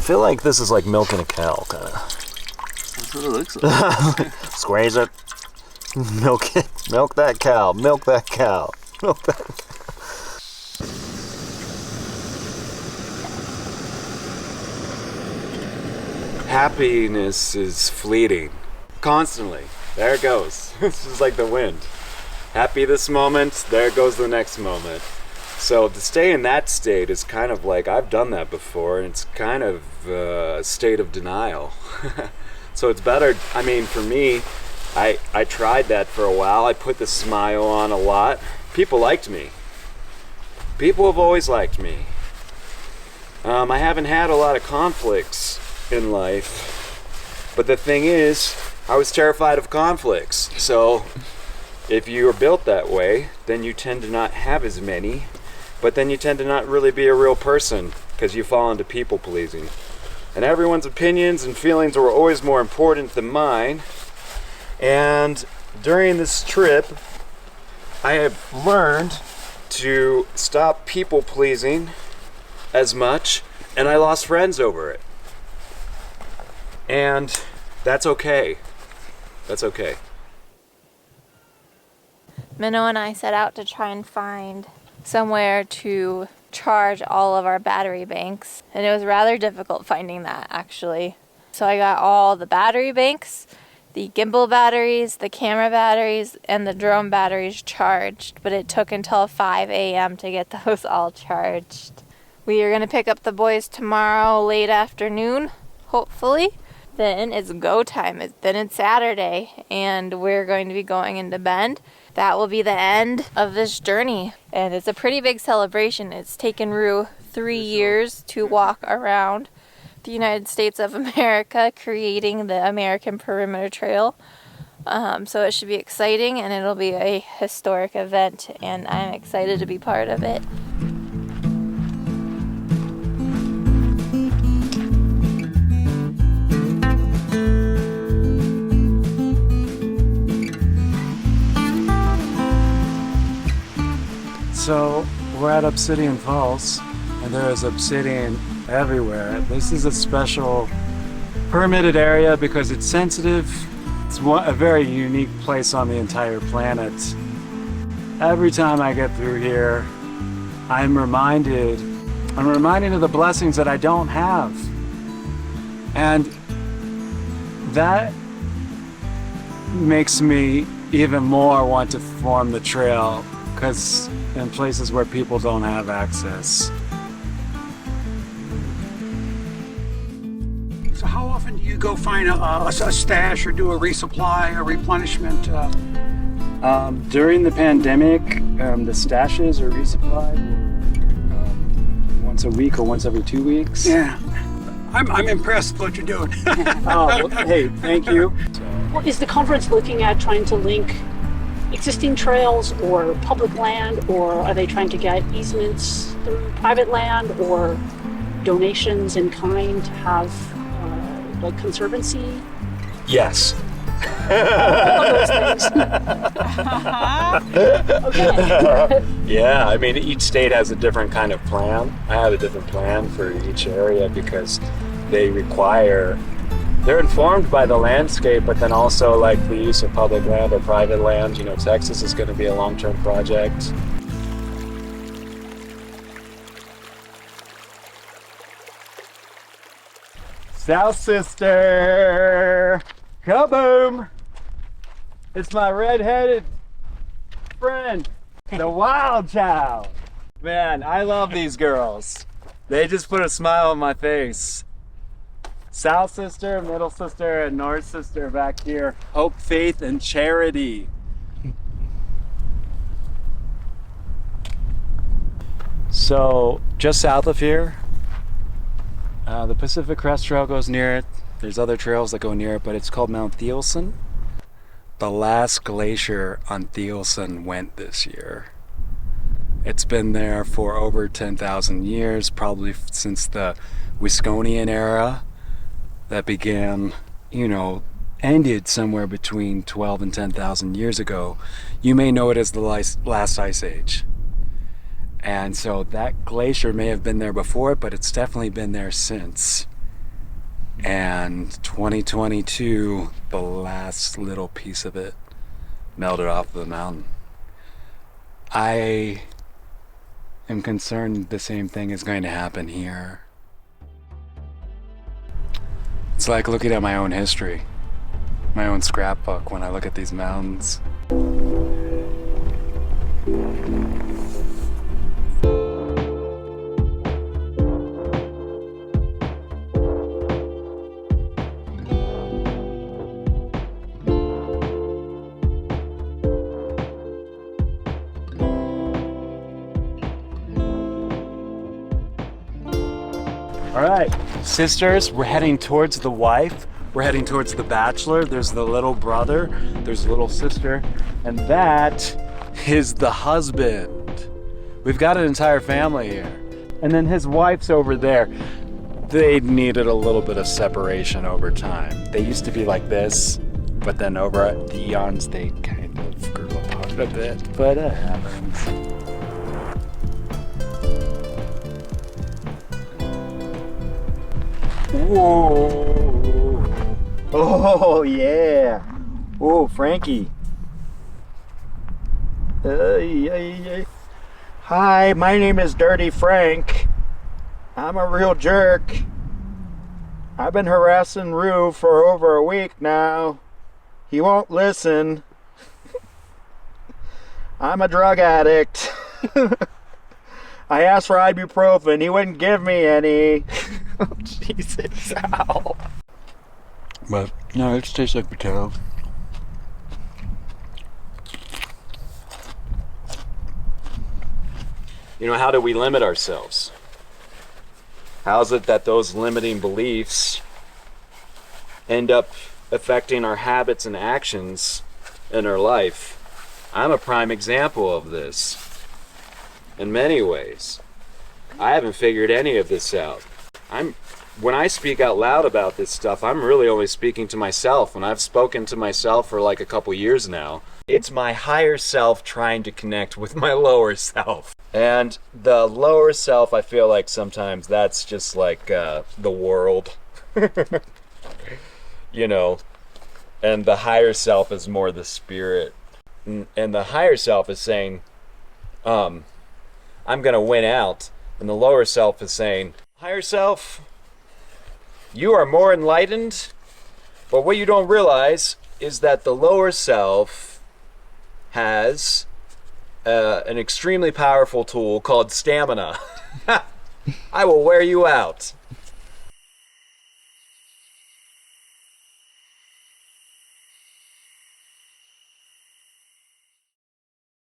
feel like this is like milking a cow, kind of. That's what it looks like. Squeeze it. Milk it. Milk that cow. Milk that cow. Milk that cow. Happiness is fleeting. Constantly. There it goes. This is like the wind. Happy this moment, there goes the next moment. So to stay in that state is kind of like, I've done that before, and it's kind of a state of denial. So it's better, I mean, for me, I tried that for a while. I put the smile on a lot. People liked me. People have always liked me. I haven't had a lot of conflicts in life, but the thing is, I was terrified of conflicts. So if you are built that way, then you tend to not have as many, but then you tend to not really be a real person because you fall into people pleasing. And everyone's opinions and feelings were always more important than mine. And during this trip, I have learned to stop people pleasing as much, and I lost friends over it. And that's okay. That's okay. Minnow and I set out to try and find somewhere to charge all of our battery banks, and it was rather difficult finding that, actually. So I got all the battery banks, the gimbal batteries, the camera batteries, and the drone batteries charged, but it took until 5 a.m. to get those all charged. We are going to pick up the boys tomorrow late afternoon, hopefully. Then it's go time. Then it's Saturday, and we're going to be going into Bend. That will be the end of this journey, and it's a pretty big celebration. It's taken Rue 3 years to walk around the United States of America, creating the American Perimeter Trail. So it should be exciting, and it'll be a historic event, and I'm excited to be part of it. So we're at Obsidian Falls, and there is obsidian everywhere. This is a special permitted area because it's sensitive. It's a very unique place on the entire planet. Every time I get through here, I'm reminded of the blessings that I don't have. And that makes me even more want to form the trail, because in places where people don't have access. So how often do you go find a stash or do a resupply, a replenishment? During the pandemic, the stashes are resupplied once a week or once every 2 weeks. Yeah, I'm impressed with what you're doing. Oh, hey, thank you. Well, is the conference looking at trying to link existing trails or public land, or are they trying to get easements through private land or donations in kind to have like conservancy? Yes. All of those things. Okay. Yeah, I mean, each state has a different kind of plan. I have a different plan for each area because they're informed by the landscape, but then also like the use of public land or private land. You know, Texas is going to be a long-term project. South Sister! Kaboom! It's my red-headed friend, the wild child. Man, I love these girls. They just put a smile on my face. South Sister, Middle Sister, and North Sister back here. Hope, faith, and charity. So, just south of here, the Pacific Crest Trail goes near it. There's other trails that go near it, but it's called Mount Thielsen. The last glacier on Thielsen went this year. It's been there for over 10,000 years, probably since the Wisconian era. That began, ended somewhere between 12 and 10,000 years ago. You may know it as the last ice age. And so that glacier may have been there before, but it's definitely been there since. And 2022, the last little piece of it melted off the mountain. I am concerned the same thing is going to happen here. It's like looking at my own history, my own scrapbook when I look at these mountains. All right, sisters, we're heading towards the wife. We're heading towards the bachelor. There's the little brother, there's the little sister, and that is the husband. We've got an entire family here. And then his wife's over there. They needed a little bit of separation over time. They used to be like this, but then over the eons, they kind of grew apart a bit, but it happens. Whoa! Oh yeah! Oh, Frankie. Hi, my name is Dirty Frank. I'm a real jerk. I've been harassing Rue for over a week now. He won't listen. I'm a drug addict. I asked for ibuprofen. He wouldn't give me any. Oh, Jesus. Ow. But, no, it tastes like potato. You know, how do we limit ourselves? How is it that those limiting beliefs end up affecting our habits and actions in our life? I'm a prime example of this. In many ways. I haven't figured any of this out. When I speak out loud about this stuff, I'm really only speaking to myself, and I've spoken to myself for like a couple years now. It's my higher self trying to connect with my lower self. And the lower self, I feel like sometimes that's just like the world. You know, and the higher self is more the spirit. And the higher self is saying, I'm gonna win out. And the lower self is saying, higher self, you are more enlightened, but what you don't realize is that the lower self has an extremely powerful tool called stamina. I will wear you out.